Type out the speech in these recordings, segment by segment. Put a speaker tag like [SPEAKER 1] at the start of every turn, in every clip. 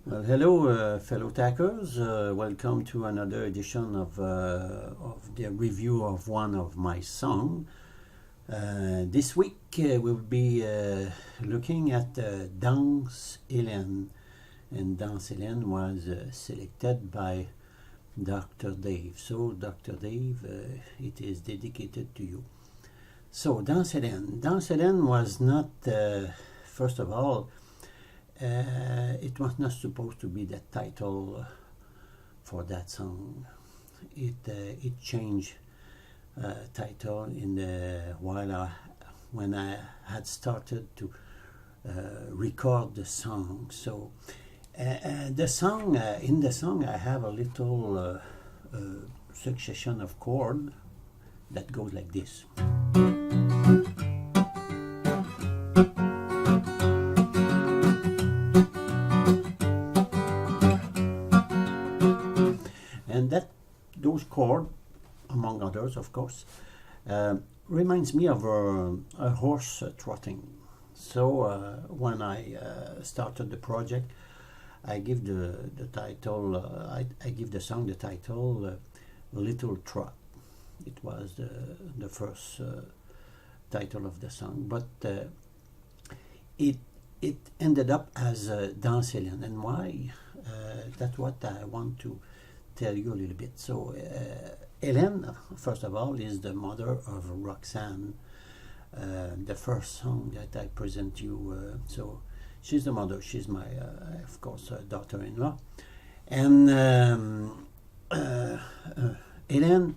[SPEAKER 1] Well, hello, fellow tackers. Welcome to another edition of the review of one of my songs. This week we'll be looking at Danse Élaine, and Danse Élaine was selected by Dr. Dave. So, Dr. Dave, it is dedicated to you. So, Danse Élaine. Danse Élaine was not, first of all, it was not supposed to be the title for that song. It changed title in the when I had started to record the song. So the song in the song I have a little succession of chord that goes like this. And those chords, among others, of course, reminds me of a horse trotting. So when I started the project, I give the title. I give the song the title "Little Trot." It was the first title of the song, but it ended up as Danse Élaine. And why? That's what I want to tell you a little bit. So, Hélène, first of all, is the mother of Roxanne, the first song that I present you. So, she's the mother. She's my, of course, daughter-in-law. And Hélène,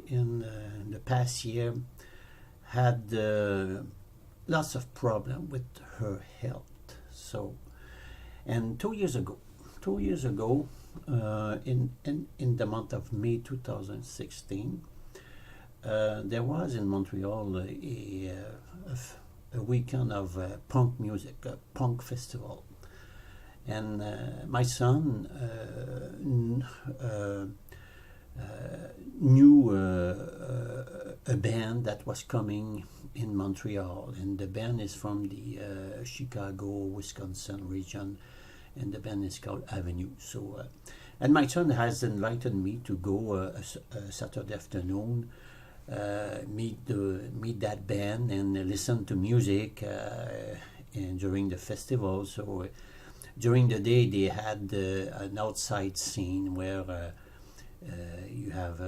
[SPEAKER 1] in the past year, had lots of problem with her health. So, and 2 years ago, in the month of May 2016, there was in Montreal a weekend of punk music, a punk festival, and my son knew a band that was coming in Montreal, and the band is from the Chicago, Wisconsin region, and the band is called Avenue. So, and my son has invited me to go a Saturday afternoon, meet that band and listen to music and during the festival. So, during the day they had an outside scene where you have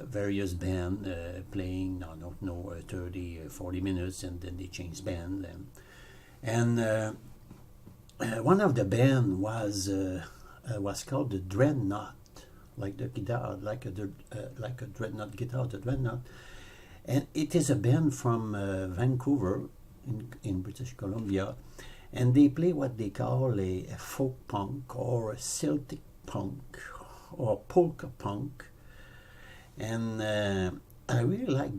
[SPEAKER 1] various band playing, I don't know, 30, 40 minutes, and then they change band. And one of the band was called the Dreadnought, like the guitar, like a Dreadnought guitar, the Dreadnought. And it is a band from Vancouver in British Columbia, and they play what they call a folk punk or a Celtic punk or polka punk, and I really like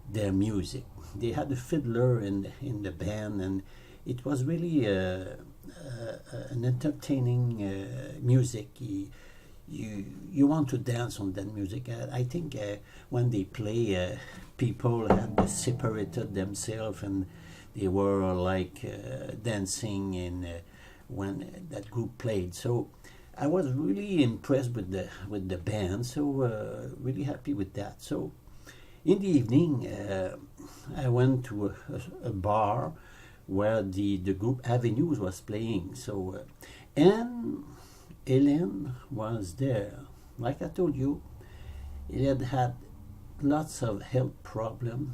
[SPEAKER 1] their music. They had a fiddler in the band, and it was really an entertaining music. You want to dance on that music. I think when they play, people had separated themselves, and they were like dancing in when that group played. So I was really impressed with the band. So really happy with that. So in the evening, I went to a bar where the group Avenues was playing. So and Hélène was there. Like I told you, he had lots of health problems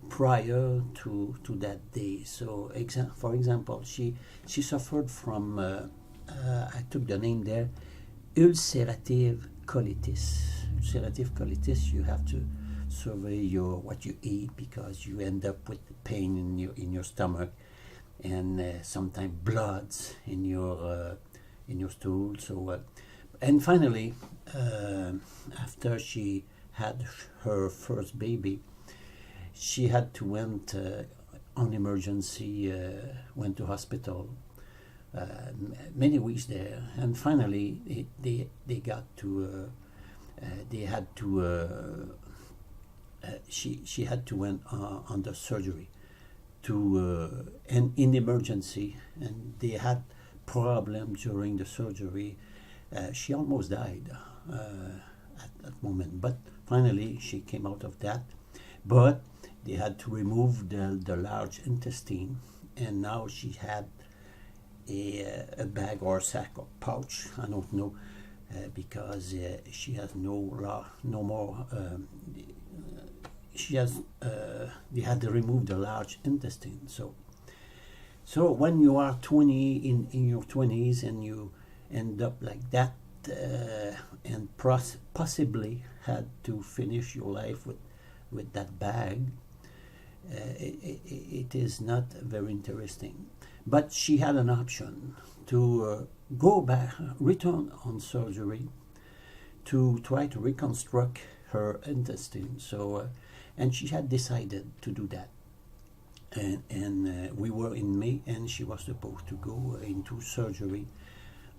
[SPEAKER 1] prior to that day. So for example, she suffered from I took the name there, ulcerative colitis. Ulcerative colitis, you have to survey what you eat, because you end up with pain in your stomach, and sometimes bloods in your stool. So and finally, after she had her first baby, she had to went on emergency, went to hospital, many weeks there, and finally they got to they had to she had to went under surgery and in emergency, and they had problem during the surgery. She almost died at that moment, but finally she came out of that. But they had to remove the large intestine, and now she had a bag or sack or pouch, I don't know, because she has no more. She has. They had to remove the large intestine. So when you are 20 in your 20s and you end up like that, and possibly had to finish your life with that bag, it is not very interesting. But she had an option to go back, return on surgery, to try to reconstruct her intestine. So, and she had decided to do that. And we were in May, and she was supposed to go into surgery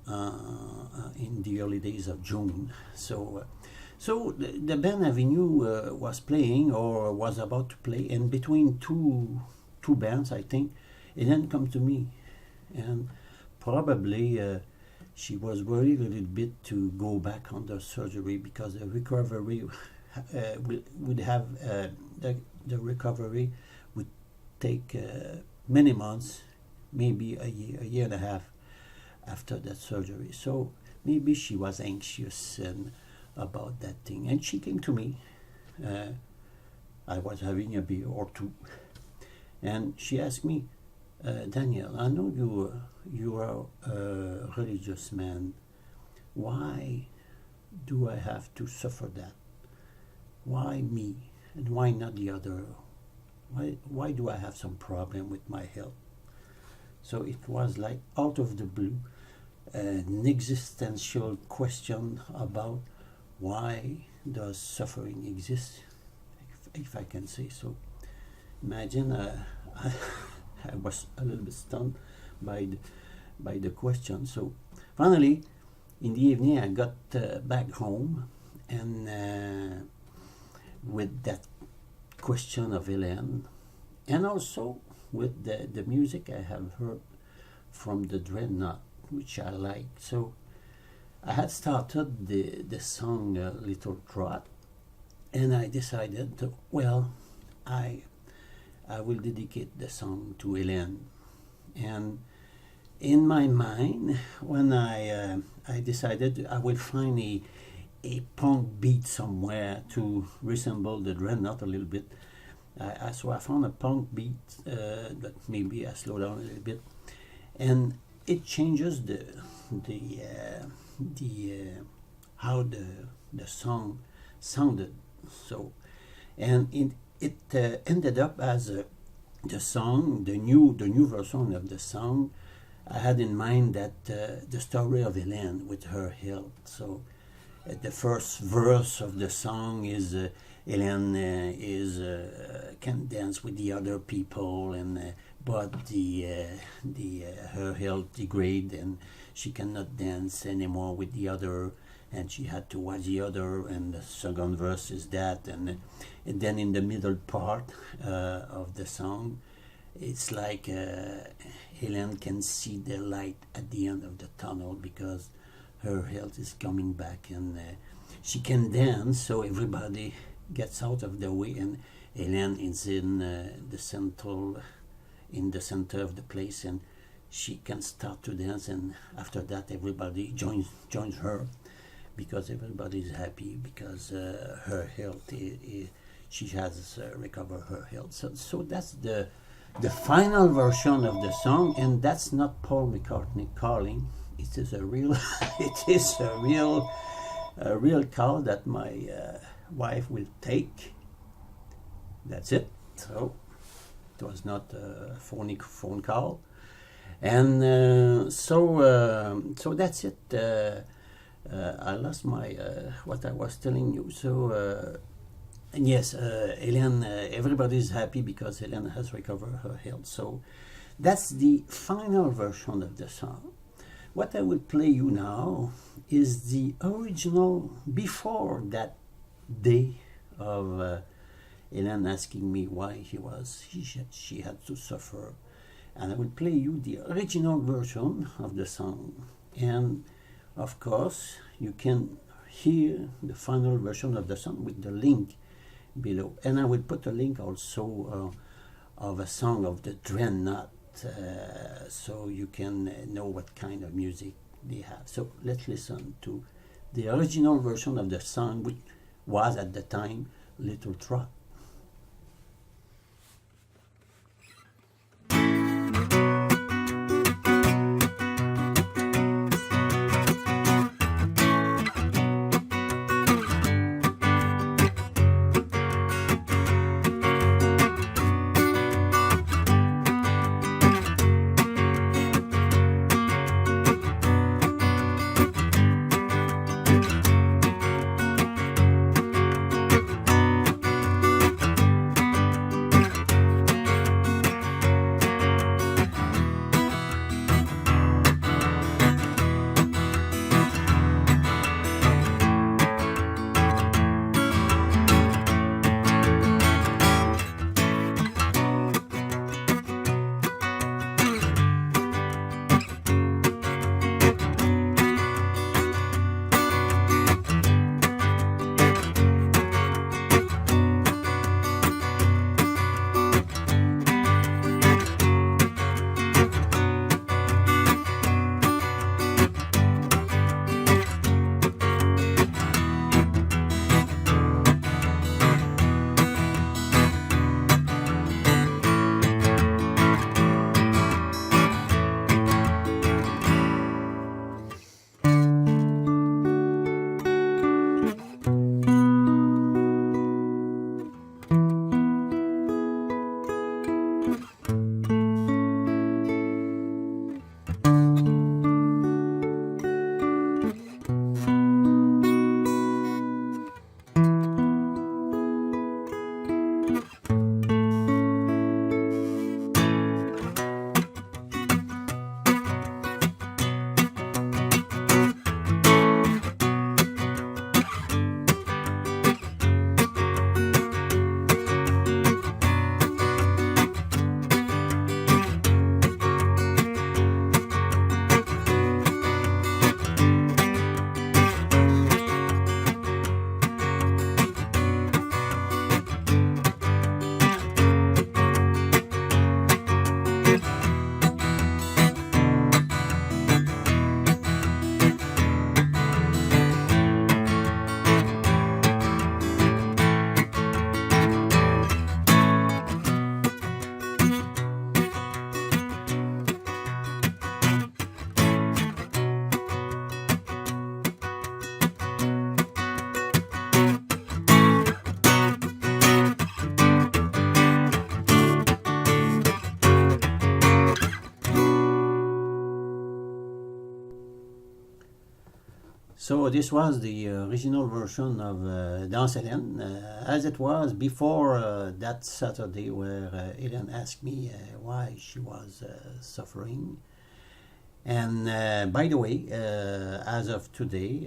[SPEAKER 1] in the early days of June. So the band Avenue was playing, or was about to play, and between two bands, I think, it then come to me, and probably she was worried a little bit to go back under surgery, because the recovery would have the recovery would take many months, maybe a year and a half after that surgery. So maybe she was anxious and about that thing, and she came to me. I was having a beer or two, and she asked me, Daniel, I know you are a religious man. Why do I have to suffer that? Why me, and why not the other? Why do I have some problem with my health? So it was like out of the blue, an existential question about why does suffering exist, if I can say so. Imagine I was a little bit stunned by the question. So finally, in the evening, I got back home, and with that question of Élaine, and also with the music I have heard from the Dreadnought, which I like. So I had started the song Little Trot, and I decided to, well, I will dedicate the song to Élaine. And in my mind, when I decided I will find a punk beat somewhere to resemble the Dreadnought a little bit, so I found a punk beat that maybe I slow down a little bit, and it changes the how the song sounded. So, and it ended up as the song, the new version of the song. I had in mind that the story of Élaine with her health. So the first verse of the song is Élaine can dance with the other people, and but her health degrade, and she cannot dance anymore with the other, and she had to watch the other. And the second verse is that, and then in the middle part of the song, it's like Élaine can see the light at the end of the tunnel, because her health is coming back, and she can dance, so everybody gets out of the way, and Élaine is in the center of the place, and she can start to dance, and after that everybody joins her, because everybody is happy, because her health she has recovered her health. So that's the final version of the song, and that's not Paul McCartney calling. It is a real real call that my wife will take. That's it. So it was not a phone call, and so that's it. I lost my what I was telling you. So and yes, Élaine, everybody's happy because Élaine has recovered her health. So that's the final version of the song. What I will play you now is the original before that day of Élaine asking me why she had to suffer. And I will play you the original version of the song. And of course, you can hear the final version of the song with the link below. And I will put a link also of a song of the Dreadnought, so you can know what kind of music they have. So let's listen to the original version of the song, which was at the time Little Trot. So this was the original version of Danse Élaine, as it was before that Saturday where Élaine asked me why she was suffering. And by the way, as of today,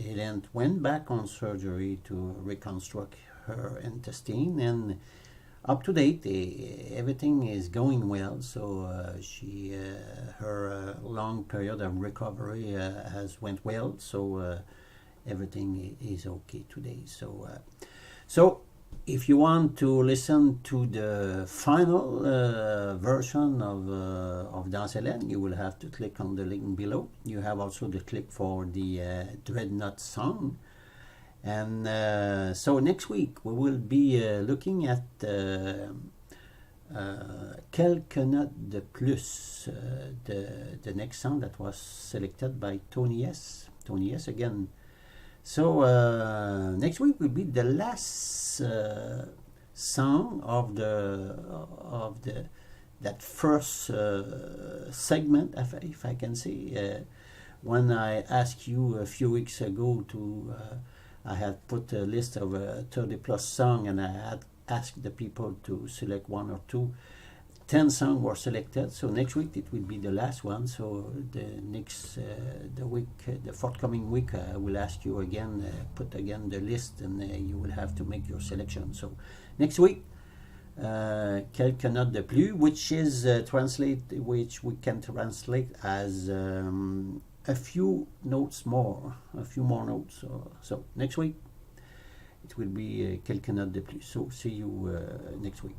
[SPEAKER 1] Élaine went back on surgery to reconstruct her intestine, and up to date, everything is going well. So her long period of recovery has went well. So everything is okay today. So if you want to listen to the final version of Danse Élaine, you will have to click on the link below. You have also the click for the Dreadnought song. And so next week we will be looking at Quelques notes de plus, the next song that was selected by Tony S. Tony S again. So next week will be the last song of that first segment, if I can say. When I asked you a few weeks ago to I had put a list of 30 plus songs, and I had asked the people to select one or two. 10 songs were selected, so next week it will be the last one. So the forthcoming week, I will ask you again, put again the list, and you will have to make your selection. So Next week, quelques notes de plus, which we can translate as a few more notes. So next week, it will be quelques notes de plus. So see you next week.